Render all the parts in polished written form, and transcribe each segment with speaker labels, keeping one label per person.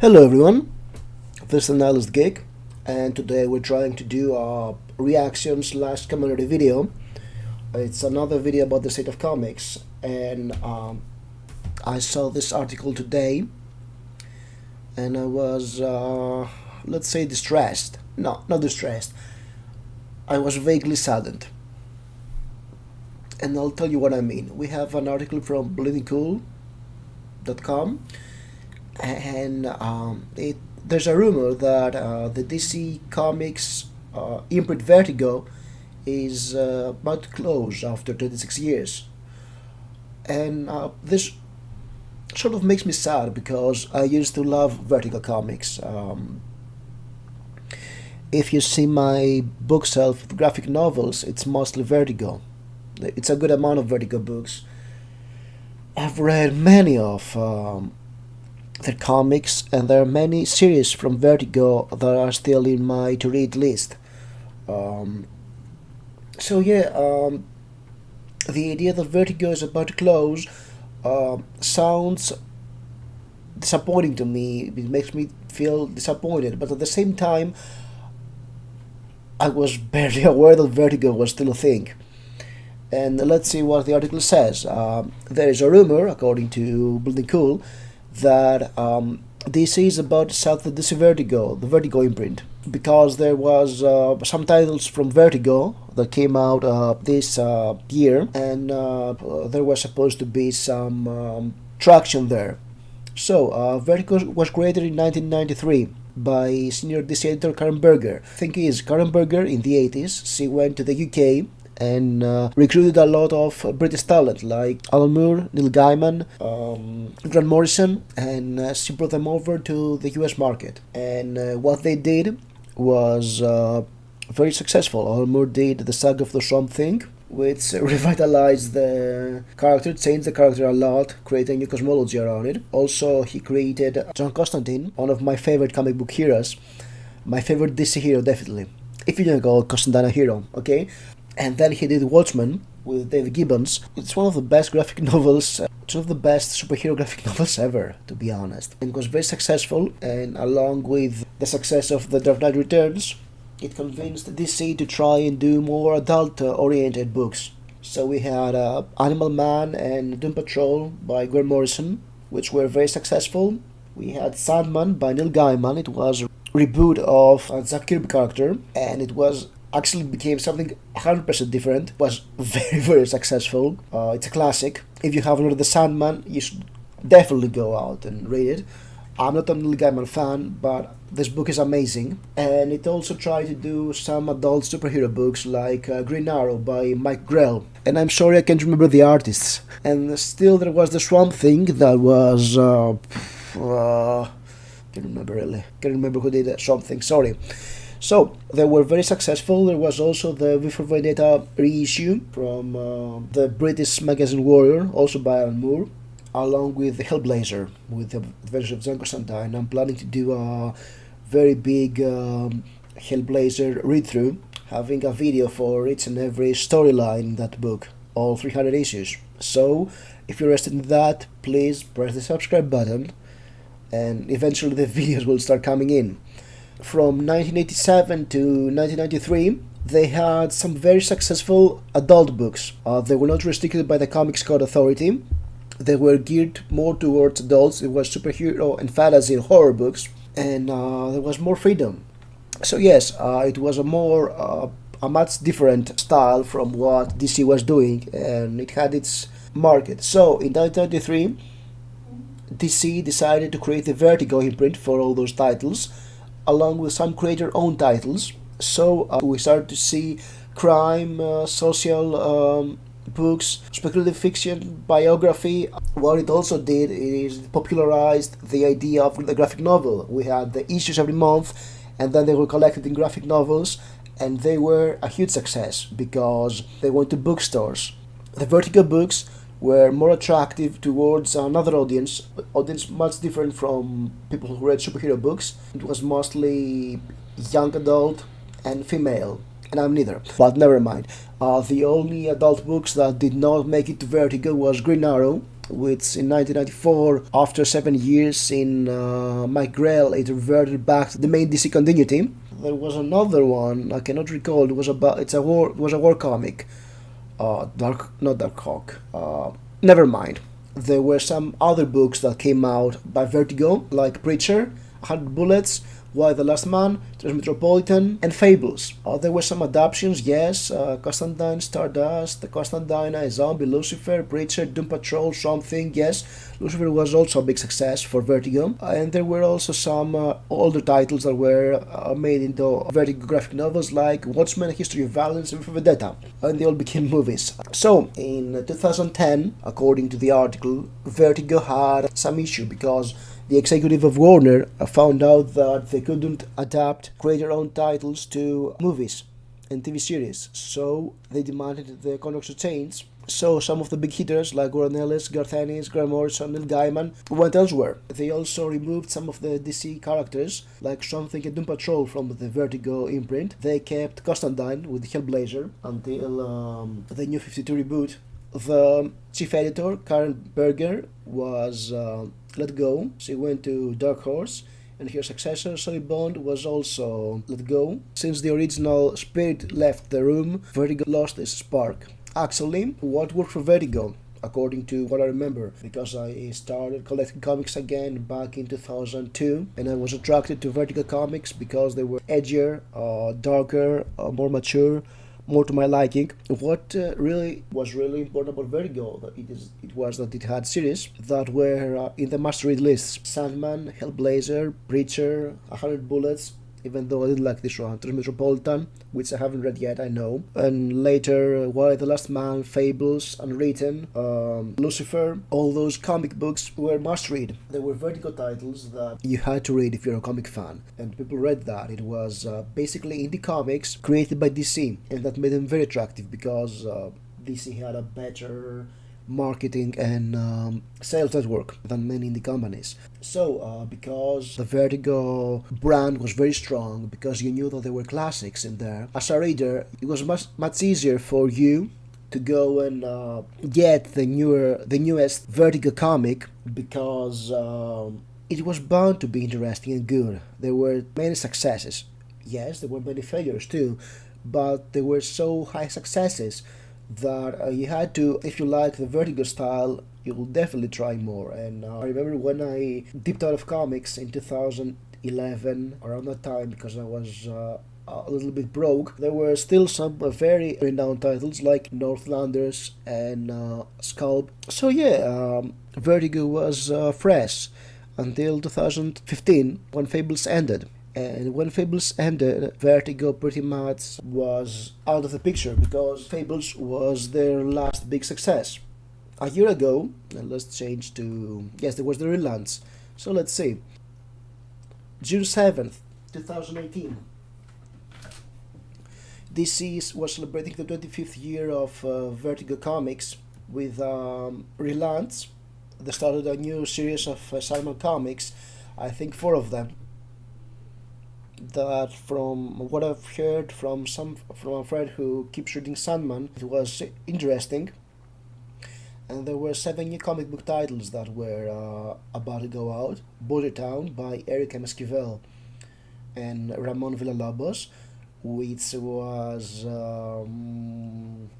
Speaker 1: Hello everyone, this is Nihilist Geek, and today we're trying to do a reaction slash commentary video. It's another video about the state of comics, and I saw this article today, and I was, let's say, distressed. No, not distressed. I was vaguely saddened, and I'll tell you what I mean. We have an article from bleedingcool.com, and there's a rumor that the DC Comics imprint Vertigo is about to close after 26 years. And this sort of makes me sad because I used to love Vertigo comics. If you see my bookshelf with graphic novels, it's mostly Vertigo. It's a good amount of Vertigo books. I've read many of their comics, and there are many series from Vertigo that are still in my to-read list. So yeah, the idea that Vertigo is about to close sounds disappointing to me. It makes me feel disappointed, but at the same time, I was barely aware that Vertigo was still a thing. And let's see what the article says. There is a rumor, according to Building Cool, that DC is about to sell the DC Vertigo, the Vertigo imprint, because there was some titles from Vertigo that came out this year, and there was supposed to be some traction there. So Vertigo was created in 1993 by senior DC editor Karen Berger. The thing is, Karen Berger in the 80s, she went to the UK and recruited a lot of British talent like Alan Moore, Neil Gaiman, Grant Morrison, and she brought them over to the US market. And what they did was very successful. Alan Moore did the Saga of the Swamp Thing, which revitalized the character, changed the character a lot, creating new cosmology around it. Also, he created John Constantine, one of my favorite comic book heroes, my favorite DC hero definitely, if you don't call Constantine a hero, okay? And then he did Watchmen with David Gibbons. It's one of the best graphic novels, it's one of the best superhero graphic novels ever, to be honest. And was very successful, and along with the success of The Dark Knight Returns, it convinced DC to try and do more adult-oriented books. So we had Animal Man and Doom Patrol by Grant Morrison, which were very successful. We had Sandman by Neil Gaiman. It was a reboot of a Jack Kirby character, and it was actually became something 100% different. It was very, very successful. It's a classic. If you haven't read The Sandman, you should definitely go out and read it. I'm not a Neil Gaiman fan, but this book is amazing. And it also tried to do some adult superhero books like Green Arrow by Mike Grell. And I'm sorry I can't remember the artists. And still there was the Swamp Thing that was... can't remember really. Can't remember who did Swamp Thing, sorry. So, they were very successful. There was also the V for Vendetta reissue from the British magazine Warrior, also by Alan Moore, along with the Hellblazer, with the Adventures of John Constantine. I'm planning to do a very big Hellblazer read-through, having a video for each and every storyline in that book, all 300 issues. So, if you're interested in that, please press the subscribe button, and eventually the videos will start coming in. From 1987 to 1993, they had some very successful adult books. They were not restricted by the Comics Code Authority. They were geared more towards adults. It was superhero and fantasy and horror books, and there was more freedom. So yes, it was a much different style from what DC was doing, and it had its market. So in 1993, DC decided to create the Vertigo imprint for all those titles, along with some creator-owned titles. So we started to see crime, social books, speculative fiction, biography. What it also did is popularized the idea of the graphic novel. We had the issues every month, and then they were collected in graphic novels, and they were a huge success because they went to bookstores. The Vertigo books were more attractive towards another audience much different from people who read superhero books. It was mostly young adult and female, and I'm neither, but never mind. The only adult books that did not make it to Vertigo was Green Arrow, which in 1994, after 7 years in Mike Grell, it reverted back to the main DC continuity. There was another one I cannot recall. It was a war comic. Not Dark Hawk. Never mind. There were some other books that came out by Vertigo, like Preacher, 100 Bullets, Why the Last Man, Transmetropolitan, and Fables. There were some adaptations, yes, Constantine, Stardust, the Constantine, Zombie, Lucifer, Preacher, Doom Patrol, Something, yes. Lucifer was also a big success for Vertigo. And there were also some older titles that were made into Vertigo graphic novels like Watchmen, History of Violence, and Vendetta. And they all became movies. So, in 2010, according to the article, Vertigo had some issue because the executive of Warner found out that they couldn't adapt creator-owned titles to movies and TV series, so they demanded the contracts to change. So some of the big hitters like Warren Ellis, Garth Ennis, Grant Morrison, Neil Gaiman went elsewhere. They also removed some of the DC characters like Something and Doom Patrol from the Vertigo imprint. They kept Constantine with Hellblazer until the New 52 reboot. The chief editor, Karen Berger, was let go. She went to Dark Horse, and her successor, Sonny Bond, was also let go. Since the original spirit left the room, Vertigo lost its spark. Actually, what worked for Vertigo, according to what I remember, because I started collecting comics again back in 2002, and I was attracted to Vertigo comics because they were edgier, darker, more mature, more to my liking. What really was really important about Vertigo, it was that it had series that were in the must-read lists: Sandman, Hellblazer, Preacher, 100 Bullets, even though I didn't like this one, Transmetropolitan, which I haven't read yet, I know, and later Why the Last Man, Fables, Unwritten, Lucifer. All those comic books were must-read. They were Vertigo titles that you had to read if you're a comic fan, and people read that. It was basically indie comics created by DC, and that made them very attractive because DC had a better marketing and sales network than many indie companies. So because the Vertigo brand was very strong, because you knew that there were classics in there, as a reader it was much easier for you to go and get the newest Vertigo comic, because it was bound to be interesting and good. There were many successes. Yes, there were many failures too, but there were so high successes that you had to, if you like the Vertigo style, you will definitely try more. And I remember when I dipped out of comics in 2011, around that time, because I was a little bit broke, there were still some very renowned titles like Northlanders and Sculpt. So yeah, Vertigo was fresh until 2015 when Fables ended. And when Fables ended, Vertigo pretty much was out of the picture because Fables was their last big success. A year ago, and let's change to, yes, there was the relaunch. So let's see. June 7th, 2018. DC was celebrating the 25th year of Vertigo Comics with relaunch. They started a new series of Simon comics, I think 4 of them. That, from what I've heard from a friend who keeps reading Sandman, it was interesting. And there were 7 new comic book titles that were about to go out. Border Town by Eric M. Esquivel and Ramon Villalobos, which was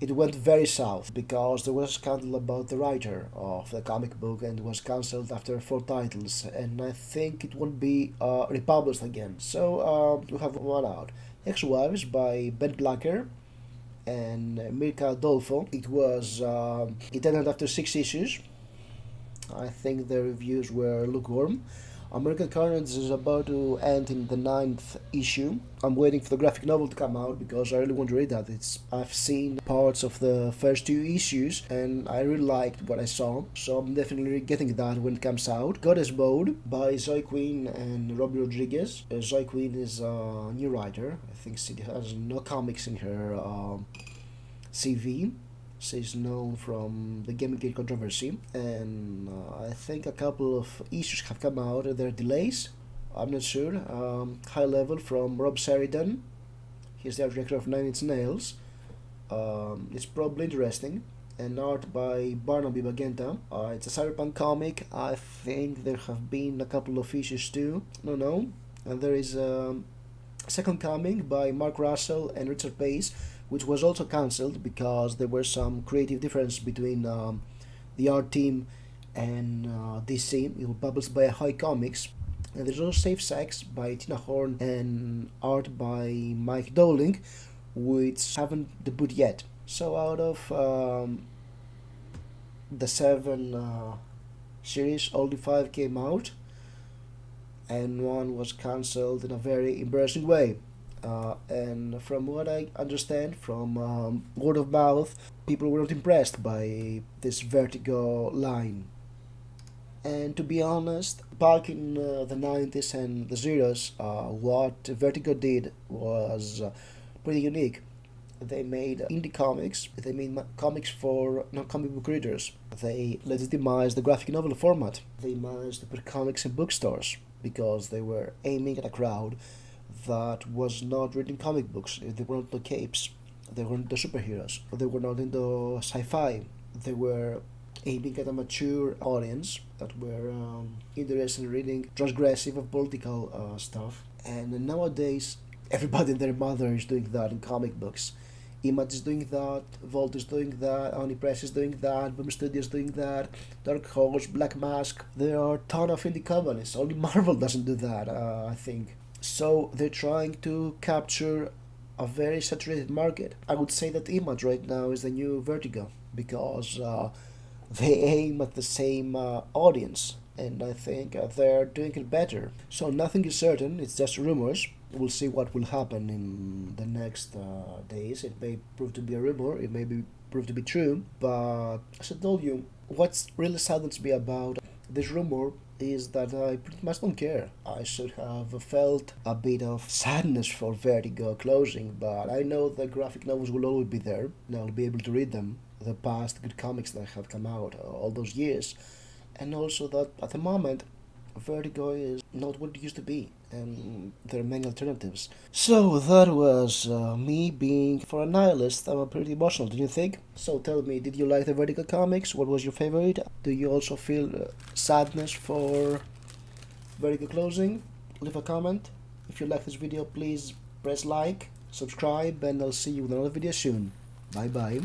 Speaker 1: it went very south because there was a scandal about the writer of the comic book and was cancelled after 4 titles, and I think it won't be republished again. So we have one out. Ex-Wives by Ben Blacker and Mirka Adolfo. It ended after 6 issues. I think the reviews were lukewarm. American Carnage is about to end in the 9th issue. I'm waiting for the graphic novel to come out because I really want to read that. I've seen parts of the first 2 issues and I really liked what I saw, so I'm definitely getting that when it comes out. Goddess Mode by Zoe Quinn and Robbie Rodriguez. Zoe Quinn is a new writer. I think she has no comics in her CV. She's known from the Gamergate controversy, and I think a couple of issues have come out. There are delays, I'm not sure. High Level from Rob Sheridan. He's the art director of Nine Inch Nails. It's probably interesting. and art by Barnaby Magenta. It's a cyberpunk comic. I think there have been a couple of issues too. No. And there is a second comic by Mark Russell and Richard Pace, which was also cancelled because there were some creative difference between the art team and DC. It was published by High Comics. And there's also Safe Sex by Tina Horn and art by Mike Dowling, which haven't debuted yet. So out of the seven series, only five came out, and one was cancelled in a very embarrassing way. And from what I understand from word of mouth, people were not impressed by this Vertigo line. And to be honest, back in the 90s and the zeros, what Vertigo did was pretty unique. They made indie comics, they made comics for non comic book readers. They legitimized the graphic novel format. They managed to put comics in bookstores because they were aiming at a crowd that was not reading comic books. They weren't into capes, they weren't into superheroes, they were not into sci fi. They were aiming at a mature audience that were interested in reading transgressive and political stuff. And nowadays, everybody and their mother is doing that in comic books. Image is doing that, Volt is doing that, Omnipress is doing that, Boom Studio is doing that, Dark Horse, Black Mask. There are a ton of indie companies. Only Marvel doesn't do that, I think. So they're trying to capture a very saturated market. I would say that Image right now is the new Vertigo because they aim at the same audience, and I think they're doing it better. So nothing is certain, it's just rumors. We'll see what will happen in the next days. It may prove to be a rumor, it may prove to be true, but as I told you, what's really saddens me about this rumor is that I pretty much don't care. I should have felt a bit of sadness for Vertigo closing, but I know the graphic novels will always be there, and I'll be able to read them, the past good comics that have come out all those years, and also that at the moment Vertigo is not what it used to be, and there are many alternatives. So that was me being, for a nihilist, I'm pretty emotional, do you think? So tell me, did you like the Vertigo comics? What was your favorite? Do you also feel sadness for Vertigo closing? Leave a comment. If you like this video, please press like, subscribe, and I'll see you in another video soon. Bye bye.